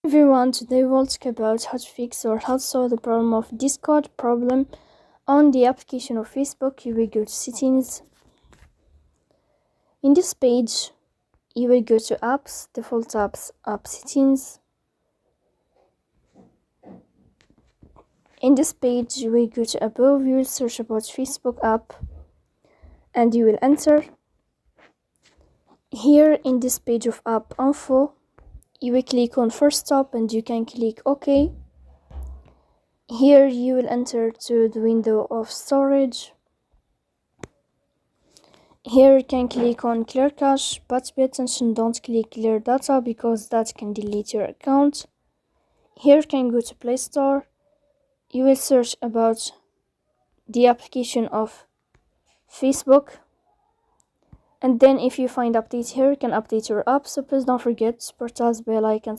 Everyone, today we'll talk about how to fix or how to solve the problem of Discord problem on the application of Facebook. You will go to settings. In this page, you will go to apps, default apps, app settings. In this page, you will go to above, you will search about Facebook app and you will enter. Here in this page of app info, you will click on first stop and you can click OK. Here you will enter to the window of storage. Here you can click on clear cache, but pay attention, don't click clear data because that can delete your account. Here you can go to Play Store. You will search about the application of Facebook. And then if you find update here, you can update your app. So please don't forget to support us by like and